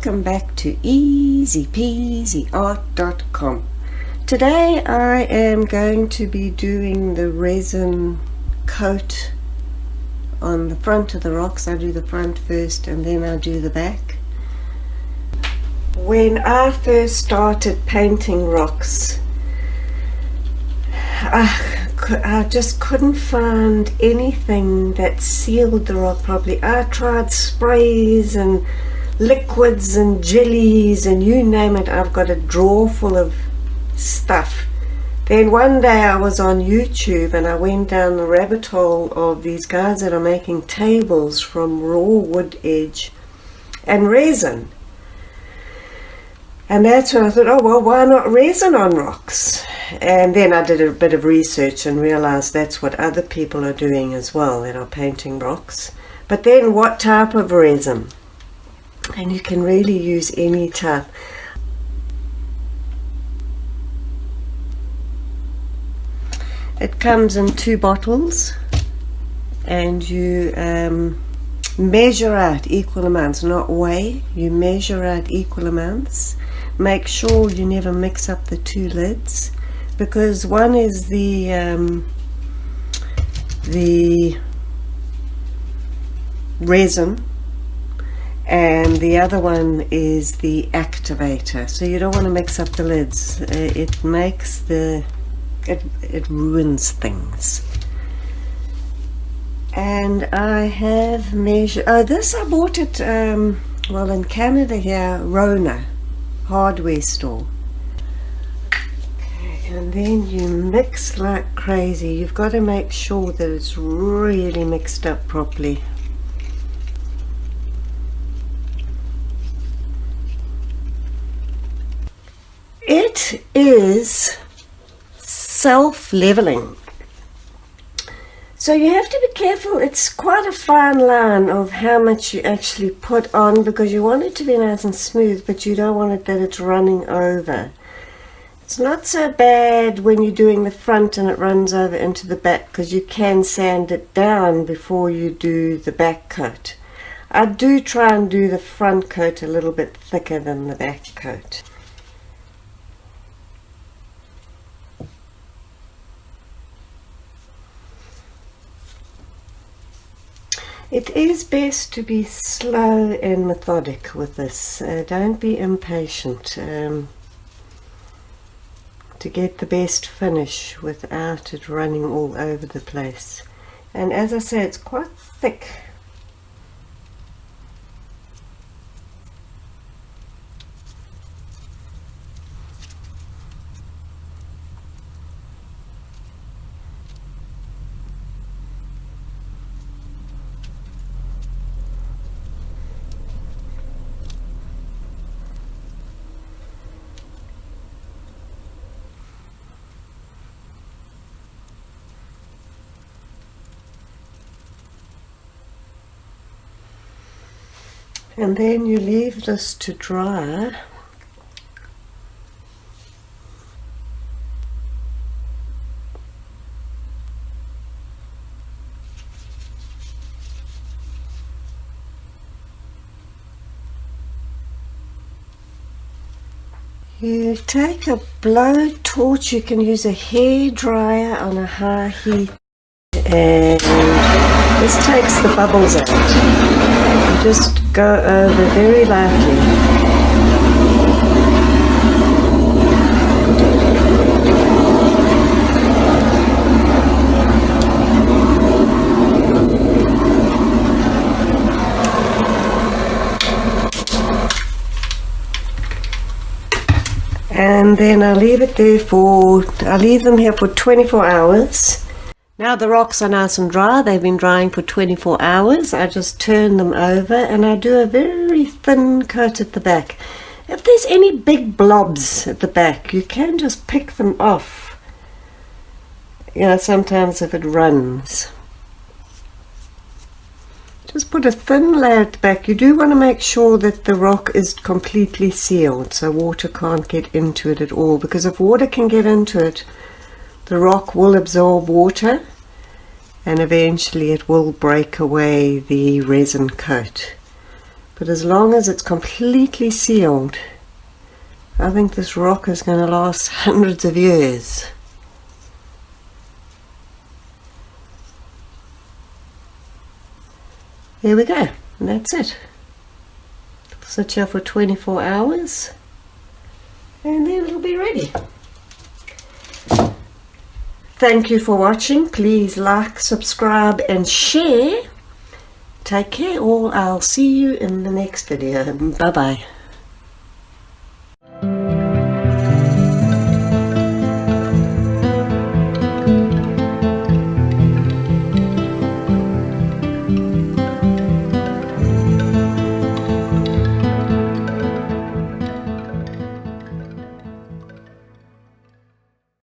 welcome back to easypeasyart.com. Today I am going to be doing the resin coat on the front of the rocks. I do the front first and then I do the back. When I first started painting rocks, I just couldn't find anything that sealed the rock properly. I tried sprays and liquids and jellies and you name it. I've got a drawer full of stuff. Then one day I was on YouTube and I went down the rabbit hole of these guys that are making tables from raw wood edge and resin. And that's when I thought, oh well, why not resin on rocks? And then I did a bit of research and realized that's what other people are doing as well, that are painting rocks. But then what type of resin? And you can really use any type. It comes in 2 bottles and you measure out equal amounts, not weigh, you measure out equal amounts. Make sure you never mix up the 2 lids, because one is the resin and the other one is the activator, so you don't want to mix up the lids. It makes it ruins things. And I have measured, this I bought it well in Canada here, Rona hardware store. Okay, and then you mix like crazy. You've got to make sure that it's really mixed up properly. It is self-leveling, so you have to be careful. It's quite a fine line of how much you actually put on, because you want it to be nice and smooth, but you don't want it that it's running over. It's not so bad when you're doing the front and it runs over into the back, because you can sand it down before you do the back coat. I do try and do the front coat a little bit thicker than the back coat. It is best to be slow and methodic with this. Don't be impatient to get the best finish without it running all over the place. And as I say, it's quite thick. And then you leave this to dry. You take a blow torch, you can use a hair dryer on a high heat, and this takes the bubbles out. You just go over very lightly. And then I leave it there I leave them here for 24 hours. Now the rocks are nice and dry. They've been drying for 24 hours. I just turn them over and I do a very thin coat at the back. If there's any big blobs at the back, you can just pick them off. You know, sometimes if it runs. Just put a thin layer at the back. You do want to make sure that the rock is completely sealed, so water can't get into it at all, because if water can get into it, the rock will absorb water and eventually it will break away the resin coat. But as long as it's completely sealed, I think this rock is going to last hundreds of years. There we go, and that's it. Sit here for 24 hours and then it'll be ready. Thank you for watching. Please like, subscribe and share. Take care all. I'll see you in the next video. Bye bye.